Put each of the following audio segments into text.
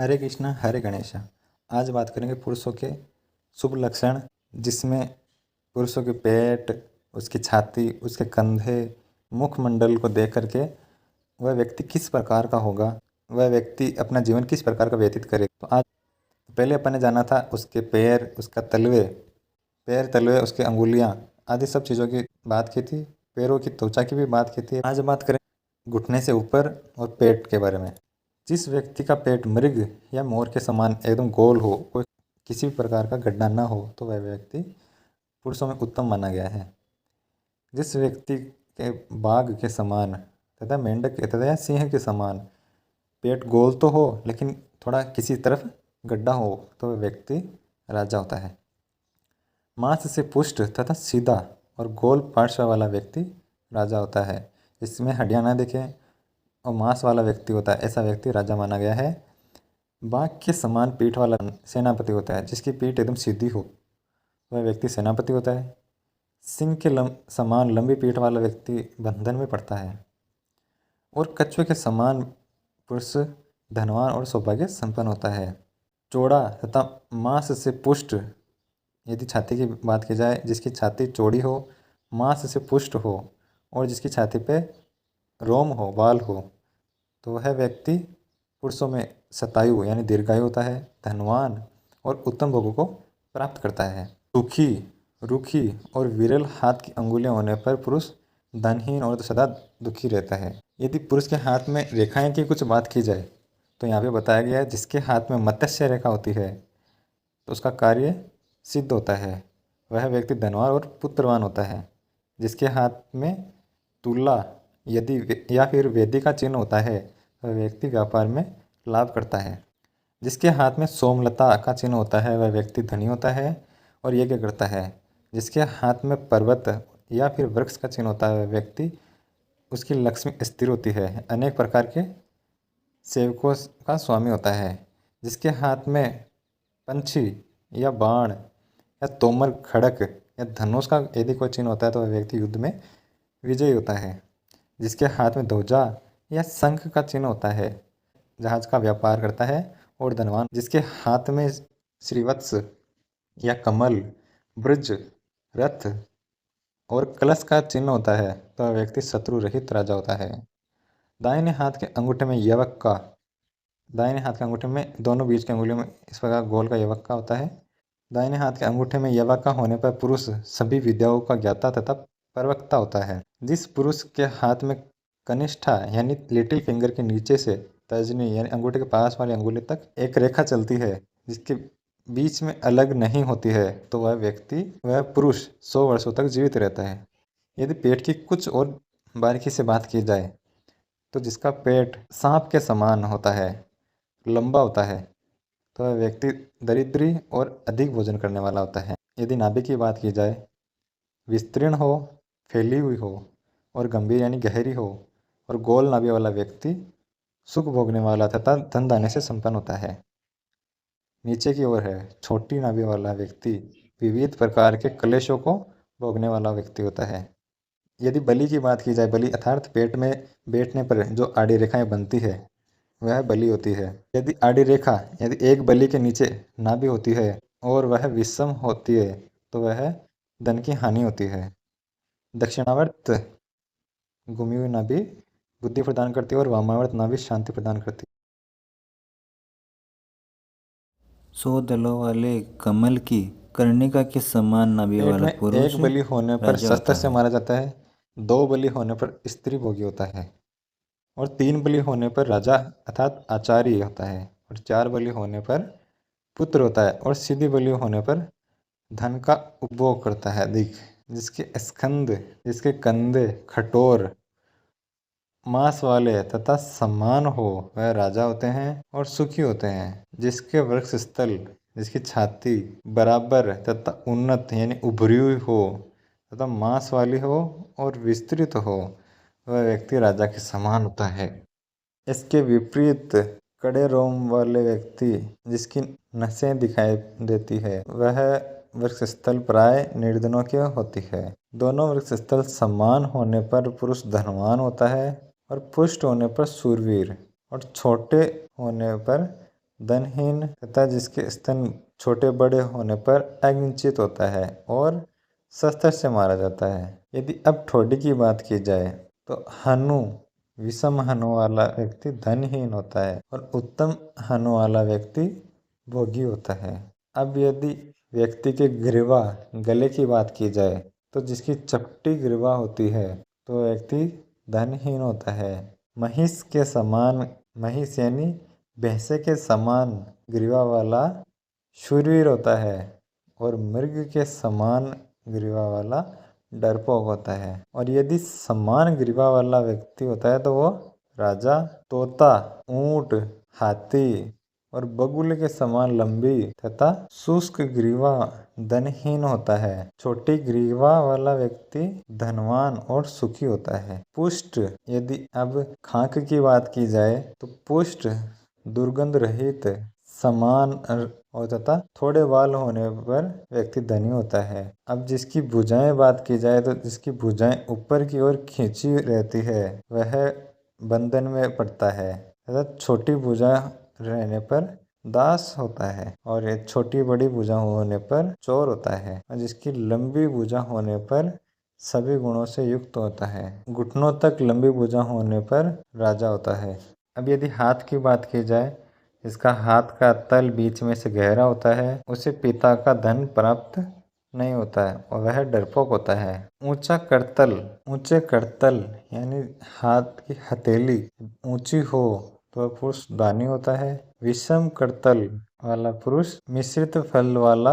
हरे कृष्णा हरे गणेशा। आज बात करेंगे पुरुषों के शुभ लक्षण, जिसमें पुरुषों के पेट, उसकी छाती, उसके कंधे, मुखमंडल को देख करके वह व्यक्ति किस प्रकार का होगा, वह व्यक्ति अपना जीवन किस प्रकार का व्यतीत करे। तो आज पहले अपन ने जाना था उसके पैर, उसका तलवे, पैर तलवे, उसकी अंगुलियां आदि सब चीज़ों की बात की थी। पैरों की त्वचा की भी बात की थी। आज बात करें घुटने से ऊपर और पेट के बारे में। जिस व्यक्ति का पेट मृग या मोर के समान एकदम गोल हो, कोई किसी भी प्रकार का गड्ढा ना हो, तो वह व्यक्ति पुरुषों में उत्तम माना गया है। जिस व्यक्ति के बाघ के समान तथा मेंढक तथा सिंह के समान पेट गोल तो हो लेकिन थोड़ा किसी तरफ गड्ढा हो, तो वह व्यक्ति राजा होता है। मांस से पुष्ट तथा सीधा और गोल पार्श्व वाला व्यक्ति राजा होता है। इसमें हड्डियां ना दिखे और मांस वाला व्यक्ति होता है, ऐसा व्यक्ति राजा माना गया है। बाघ के समान पीठ वाला सेनापति होता है। जिसकी पीठ एकदम सीधी हो, वह व्यक्ति सेनापति होता है। सिंह के समान लंबी पीठ वाला व्यक्ति बंधन में पड़ता है। और कछुए के समान पुरुष धनवान और सौभाग्य संपन्न होता है। चौड़ा तथा मांस से पुष्ट, यदि छाती की बात की जाए, जिसकी छाती चौड़ी हो, मांस से पुष्ट हो और जिसकी छाती पे रोम हो, बाल हो, तो वह व्यक्ति पुरुषों में शतायु यानी दीर्घायु होता है, धनवान और उत्तम भोगों को प्राप्त करता है। सूखी, रूखी और विरल हाथ की अंगुलियां होने पर पुरुष धनहीन और सदा दुखी रहता है। यदि पुरुष के हाथ में रेखाएं की कुछ बात की जाए, तो यहाँ पे बताया गया है जिसके हाथ में मत्स्य रेखा होती है तो उसका कार्य सिद्ध होता है, वह व्यक्ति धनवान और पुत्रवान होता है। जिसके हाथ में तुला यदि या फिर वेदी का चिन्ह होता है, वह व्यक्ति व्यापार में लाभ करता है। जिसके हाथ में सोमलता का चिन्ह होता है, वह व्यक्ति धनी होता है और यज्ञ करता है। जिसके हाथ में पर्वत या फिर वृक्ष का चिन्ह होता है, वह व्यक्ति, उसकी लक्ष्मी स्थिर होती है, अनेक प्रकार के सेवकों का स्वामी होता है। जिसके हाथ में पंछी या बाण या तोमर, खड़क या धनुष का यदि कोई चिन्ह होता है, तो वह व्यक्ति युद्ध में विजयी होता है। जिसके हाथ में ध्वजा या शंख का चिन्ह होता है, जहाज का व्यापार करता है और धनवान। जिसके हाथ में श्रीवत्स या कमल, ब्रज, रथ और कलश का चिन्ह होता है, तो वह व्यक्ति शत्रु रहित राजा होता है। दाहिने हाथ के अंगूठे में यवक का, दाहिने हाथ के अंगूठे में दोनों बीच के अंगुलियों में इस प्रकार गोल का यवक का होता है। दाहिने हाथ के अंगूठे में यवक का होने पर पुरुष सभी विद्याओं का ज्ञाता तथा प्रवक्ता होता है। जिस पुरुष के हाथ में कनिष्ठा यानी लिटिल फिंगर के नीचे से तर्जनी यानी अंगूठे के पास वाली अंगुली तक एक रेखा चलती है, जिसके बीच में अलग नहीं होती है, तो वह व्यक्ति, वह पुरुष 100 वर्षों तक जीवित रहता है। यदि पेट की कुछ और बारीकी से बात की जाए, तो जिसका पेट सांप के समान होता है, लंबा होता है, तो वह व्यक्ति दरिद्री और अधिक भोजन करने वाला होता है। यदि नाभि की बात की जाए, विस्तीर्ण हो, फैली हुई हो और गंभीर यानी गहरी हो और गोल नाभि वाला व्यक्ति सुख भोगने वाला तथा धन धान्य से संपन्न होता है। नीचे की ओर है, छोटी नाभि वाला व्यक्ति विविध प्रकार के क्लेशों को भोगने वाला व्यक्ति होता है। यदि बलि की बात की जाए, बलि अर्थात पेट में बैठने पर जो आड़ी रेखाएं बनती है, वह बलि होती है। यदि आड़ी रेखा, यदि एक बलि के नीचे नाभि होती है और वह विषम होती है, तो वह धन की हानि होती है। दक्षिणावर्त घूमी हुई नाभि बुद्धि प्रदान करती है और वामावर्त नाभि शांति प्रदान करती है। 100 दलों वाले कमल की कर्णिका के समान नाभि पेट वाला में पुरुष एक बलि होने पर राजा शस्त्र होता से है। मारा जाता है, 2 बलि होने पर स्त्री भोगी होता है और 3 बलि होने पर राजा अर्थात आचार्य होता है और 4 बलि होने पर पुत्र होता है और सीधी बलि होने पर धन का उपभोग करता है अधिक। जिसके स्कंद, जिसके कंधे कठोर, मांस वाले तथा समान हो, वह राजा होते हैं और सुखी होते हैं। जिसके वक्ष स्थल, जिसकी छाती बराबर तथा उन्नत यानी उभरी हुई हो तथा मांस वाली हो और विस्तृत हो, वह व्यक्ति राजा के समान होता है। इसके विपरीत कड़े रोम वाले व्यक्ति, जिसकी नसें दिखाई देती है, वह वक्षस्थल प्राय निर्धनों की होती है। दोनों वक्षस्थल समान होने पर पुरुष धनवान होता है और पुष्ट होने पर शूरवीर और छोटे होने पर धनहीन तथा जिसके स्तन छोटे बड़े होने पर अनिश्चित होता है और शस्त्र से मारा जाता है। यदि अब ठोडी की बात की जाए तो हनु विषम हनु वाला व्यक्ति धनहीन होता है और उत्तम हनु वाला व्यक्ति भोगी होता है। अब यदि व्यक्ति के ग्रीवा गले की बात की जाए तो जिसकी चपटी ग्रीवा होती है तो व्यक्ति धनहीन होता है। महिष के समान, महिष यानी भैंसे के समान ग्रीवा वाला शूरवीर होता है और मृग के समान ग्रीवा वाला डरपोक होता है। और यदि समान ग्रीवा वाला व्यक्ति होता है तो वो राजा, तोता, ऊंट, हाथी और बगुल के समान लंबी तथा शुष्क ग्रीवा धनहीन होता है। छोटी ग्रीवा वाला व्यक्ति धनवान और सुखी होता है। पुष्ट, यदि अब खाक की बात की जाए तो पुष्ट दुर्गंध रहित, समान और तथा थोड़े बाल होने पर व्यक्ति धनी होता है। अब जिसकी भुजाएं बात की जाए तो जिसकी भुजाएं ऊपर की ओर खींची रहती है वह बंधन में पड़ता है तथा छोटी भुजा रहने पर दास होता है और ये छोटी बड़ी भुजा होने पर चोर होता है और जिसकी लंबी भुजा होने पर सभी गुणों से युक्त होता है। घुटनों तक लंबी भुजा होने पर राजा होता है। अब यदि हाथ की बात की जाए, इसका हाथ का तल बीच में से गहरा होता है, उसे पिता का धन प्राप्त नहीं होता है और वह डरपोक होता है। ऊंचा करतल, ऊंचे करतल यानी हाथ की हथेली ऊंची हो तो वह पुरुष दानी होता है। विषम करतल वाला पुरुष मिश्रित फल वाला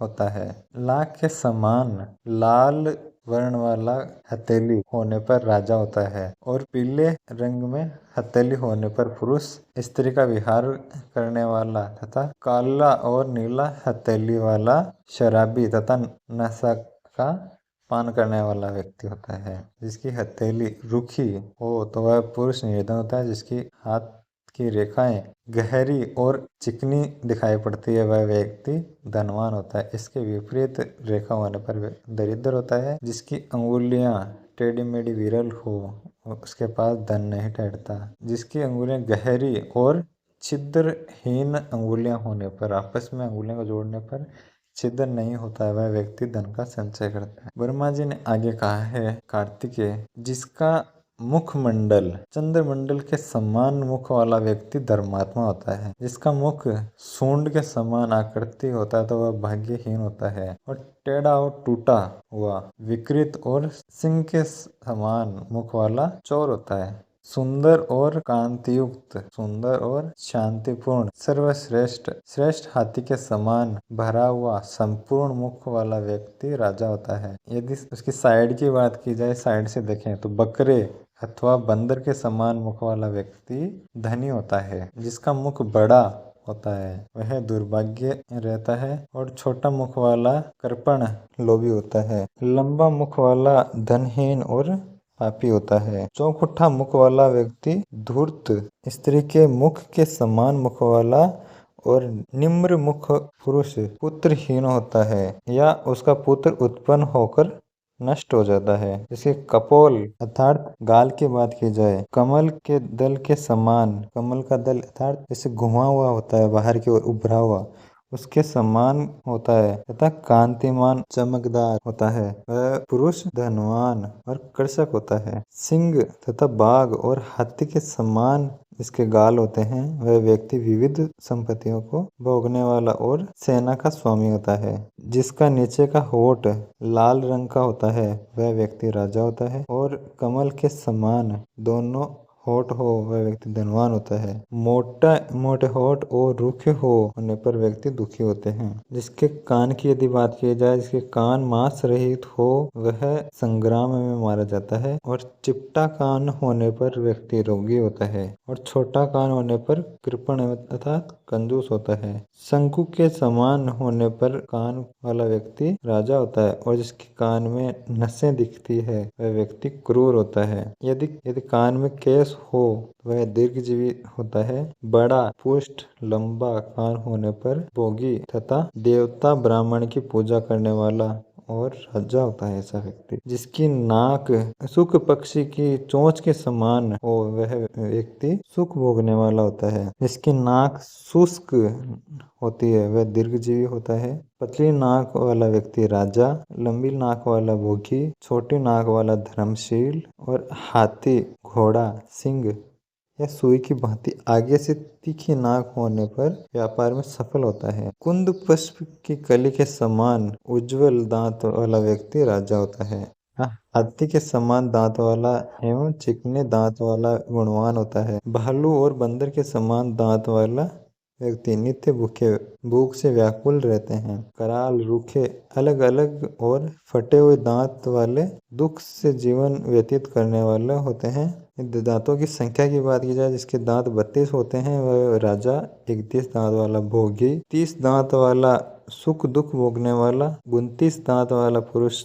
होता है। लाख के समान लाल वर्ण वाला हथेली होने पर राजा होता है और पीले रंग में हथेली होने पर पुरुष स्त्री का विहार करने वाला तथा काला और नीला हथेली वाला शराबी तथा नशा का पान करने वाला व्यक्ति होता है। जिसकी हथेली रुखी हो तो वह पुरुष निर्धन होता है। जिसकी हाथ की रेखाएं गहरी और चिकनी दिखाई पड़ती है वह व्यक्ति धनवान होता है। इसके विपरीत रेखा होने पर दरिद्र होता है। जिसकी अंगुलियां टेढ़ी मेढ़ी विरल हो उसके पास धन नहीं ठहरता। जिसकी अंगुलियां गहरी और छिद्रहीन अंगुलियां होने पर, आपस में अंगुलियों को जोड़ने पर छिद्र नहीं होता है, वह व्यक्ति धन का संचय करता है। ब्रह्मा जी ने आगे कहा है कार्तिकेय, जिसका मुखमंडल चंद्रमंडल के समान मुख वाला व्यक्ति धर्मात्मा होता है। जिसका मुख सूंड के समान आकृति होता है तो वह भाग्यहीन होता है और टेढ़ा और टूटा हुआ विकृत और सिंह के समान मुख वाला चोर होता है। सुंदर और कांतियुक्त, सुंदर और शांतिपूर्ण, सर्वश्रेष्ठ, श्रेष्ठ हाथी के समान भरा हुआ संपूर्ण मुख वाला व्यक्ति राजा होता है। यदि उसकी साइड की बात की जाए, साइड से देखें तो बकरे अथवा बंदर के समान मुख वाला व्यक्ति धनी होता है। जिसका मुख बड़ा होता है वह दुर्भाग्य रहता है और छोटा मुख वाला कृपण लोभी होता है। लंबा मुख वाला धनहीन और पापी होता है। चौखुट्ठा मुख वाला व्यक्ति धूर्त, स्त्री के मुख के समान मुख वाला और निम्र मुख पुरुष पुत्रहीन होता है या उसका पुत्र उत्पन्न होकर नष्ट हो जाता है। जैसे कपोल अर्थात गाल की बात की जाए, कमल के दल के समान, कमल का दल अर्थात जैसे घुमा हुआ होता है, बाहर की ओर उभरा हुआ, उसके समान होता है तथा कांतिमान चमकदार होता है। वह पुरुष धनवान और कृषक होता है। सिंह तथा बाघ और हाथी के समान इसके गाल होते हैं। वह व्यक्ति विविध संपत्तियों को भोगने वाला और सेना का स्वामी होता है। जिसका नीचे का होठ लाल रंग का होता है वह व्यक्ति राजा होता है और कमल के समान दोनों होठ हो वह व्यक्ति धनवान होता है। मोटे होठ और रूखे होने पर व्यक्ति दुखी होते हैं। जिसके कान की यदि बात की जाए, जिसके कान मांस रहित हो वह संग्राम में मारा जाता है और चिपटा कान होने पर व्यक्ति रोगी होता है और छोटा कान होने पर कृपण तथा कंजूस होता है। शंकु के समान होने पर कान वाला व्यक्ति राजा होता है और जिसके कान में नसें दिखती है वह व्यक्ति क्रूर होता है। यदि कान में केस हो वह दीर्घजीवी होता है। बड़ा, पुष्ट, लंबा कान होने पर भोगी तथा देवता ब्राह्मण की पूजा करने वाला और राजा होता है ऐसा व्यक्ति। जिसकी नाक सुख पक्षी की चोंच के समान हो वह व्यक्ति सुख भोगने वाला होता है। जिसकी नाक शुष्क होती है वह दीर्घजीवी होता है। पतली नाक वाला व्यक्ति राजा, लंबी नाक वाला भोगी, छोटी नाक वाला धर्मशील और हाथी, घोड़ा, सिंह या सुई की भांति आगे से तीखी नाक होने पर व्यापार में सफल होता है। कुंद पुष्प की कली के समान उज्जवल दांत वाला व्यक्ति राजा होता है। हाथी के समान दांत वाला एवं चिकने दांत वाला गुणवान होता है। भालू और बंदर के समान दांत वाला व्यक्ति नित्य भूख से व्याकुल रहते हैं। कराल, रूखे, अलग अलग और फटे हुए दांत वाले दुख से जीवन व्यतीत करने वाले होते हैं। दांतों की संख्या की बात की जाए, जिसके दांत 32 होते हैं वह राजा, 31 दांत वाला भोगी, 30 दांत वाला सुख दुख भोगने वाला, 29 दांत वाला पुरुष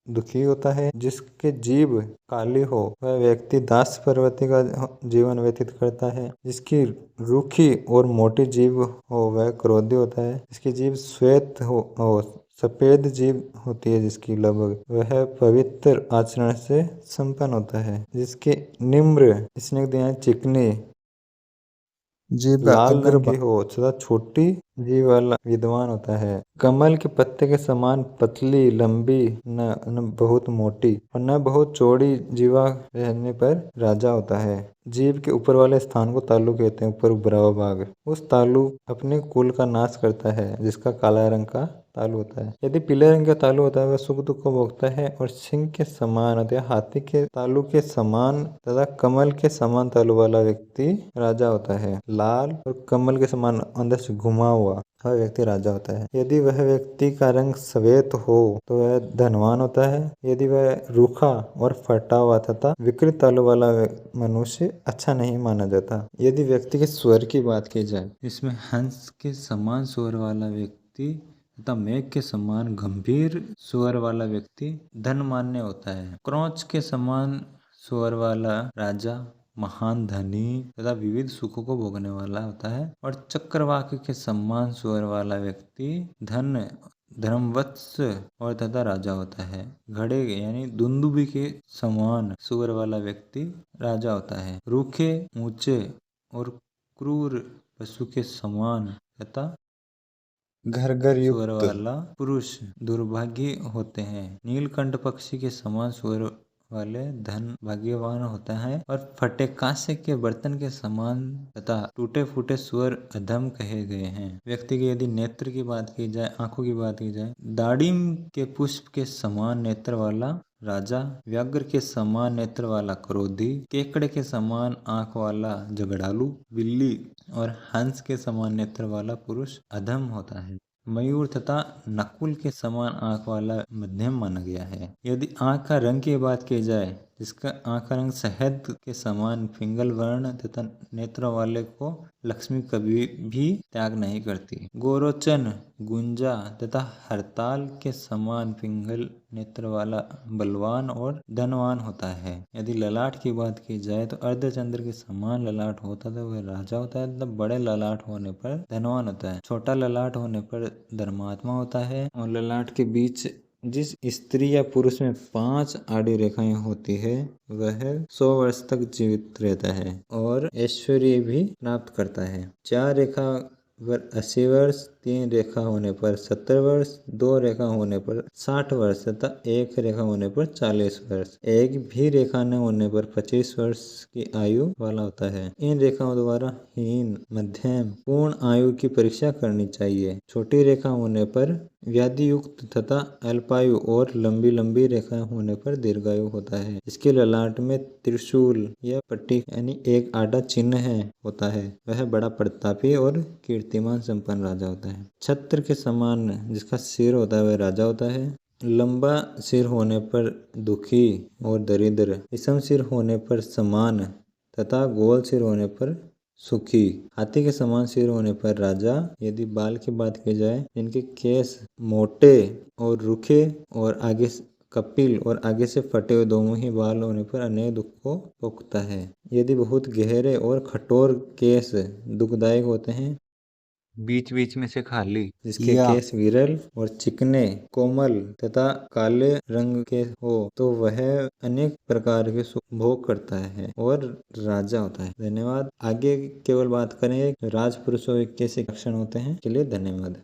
दुखी होता है। जिसके जीभ काली हो वह व्यक्ति दास पर्वती का जीवन व्यतीत करता है। जिसकी रूखी और मोटी जीभ हो वह क्रोधी होता है। जिसकी जीभ श्वेत हो सफेद जीभ होती है जिसकी लगभग वह पवित्र आचरण से संपन्न होता है। जिसके निम्र स्निग्ध चिकनी जीभ लाल रंग की हो तथा छोटी जीभ वाला विद्वान होता है। कमल के पत्ते के समान पतली, लंबी, न बहुत मोटी और न बहुत चौड़ी जीवा रहने पर राजा होता है। जीभ के ऊपर वाले स्थान को तालु कहते हैं, ऊपर उभरा भाग। उस तालु अपने कुल का नाश करता है जिसका काला रंग का तालु होता है। यदि पीले रंग का तालु होता है वह सुख दुख को भोगता है और सिंह के समान अथवा हाथी के तालु के समान तथा कमल के समान तालु वाला व्यक्ति राजा होता है। लाल और कमल के समान अंदर से घुमा हुआ वह व्यक्ति राजा होता है। यदि वह व्यक्ति का रंग श्वेत हो तो वह धनवान होता है। यदि वह रूखा और फटा हुआ तथा विकृत तालु वाला मनुष्य अच्छा नहीं माना जाता। यदि व्यक्ति के स्वर की बात की जाए, इसमें हंस के समान स्वर वाला व्यक्ति तथा मेघ के समान गंभीर स्वर वाला व्यक्ति धनमान्य होता है। क्रोंच के समान स्वर वाला राजा महान धनी तथा विविध सुखों को भोगने वाला होता है। और चक्रवाक के समान स्वर वाला व्यक्ति धर्मवत्स और तथा राजा होता है। घड़े यानी दुंदुबी के समान स्वर वाला व्यक्ति राजा होता है। रूखे, ऊंचे और क्रूर पशु के समान तथा घर स्वर वाला पुरुष दुर्भागी होते हैं। नीलकंठ पक्षी के समान स्वर वाले धन भाग्यवान होता है और फटे कांसे के बर्तन के समान तथा टूटे फूटे स्वर अधम कहे गए हैं। व्यक्ति के यदि नेत्र की बात की जाए, आंखों की बात की जाए, दाड़िम के पुष्प के समान नेत्र वाला राजा, व्याघ्र के समान नेत्र वाला क्रोधी, केकड़े के समान आंख वाला झगड़ालू, बिल्ली और हंस के समान नेत्र वाला पुरुष अधम होता है। मयूर तथा नकुल के समान आंख वाला मध्यम माना गया है। यदि आंख का रंग की बात की जाए, जिसका आंख का रंग शहद के समान पिंगल वर्ण तथा नेत्रों वाले को लक्ष्मी कभी भी त्याग नहीं करती। गोरोचन, गुंजा तथा हरताल के समान पिंगल नेत्र वाला बलवान और धनवान होता है। यदि ललाट की बात की जाए तो अर्धचंद्र के समान ललाट होता है वह राजा होता है तथा बड़े ललाट होने पर धनवान होता है। छोटा ललाट होने पर धर्मात्मा होता है। और ललाट के बीच जिस स्त्री या पुरुष में 5 आड़ी रेखाएं होती है वह 100 वर्ष तक जीवित रहता है और ऐश्वर्य भी प्राप्त करता है। 4 रेखा पर 80 वर्ष, 3 रेखा होने पर 70 वर्ष, 2 रेखा होने पर 60 वर्ष तथा 1 रेखा होने पर 40 वर्ष, एक भी रेखा न होने पर 25 वर्ष की आयु वाला होता है। इन रेखाओं द्वारा हीन, मध्यम, पूर्ण आयु की परीक्षा करनी चाहिए। छोटी रेखा होने पर व्याधि युक्त तथा अल्पायु और लंबी लंबी रेखा होने पर दीर्घायु होता है। इसके ललाट में त्रिशूल या पट्टी यानी एक आड़ा चिन्ह होता है। वह बड़ा प्रतापी और कीर्तिमान संपन्न राजा होता है। छत्र के समान जिसका सिर होता है वह राजा होता है। लंबा सिर होने पर दुखी और दरिद्र, विषम सिर होने पर समान तथा गोल सिर होने पर सुखी। हाथी के समान सिर होने पर राजा। यदि बाल की बात की जाए, इनके केस मोटे और रुखे और आगे कपिल और आगे से फटे हुए दोनों ही बाल होने पर अनेक दुख को भोगता है। यदि बहुत गहरे और कठोर केस दुखदायक होते हैं बीच बीच में से खाली, जिसके या केस विरल और चिकने, कोमल तथा काले रंग के हो, तो वह अनेक प्रकार के सुख भोग करता है और राजा होता है। धन्यवाद। आगे केवल बात करेंगे राजपुरुषों के कैसे लक्षण होते हैं। के लिए धन्यवाद।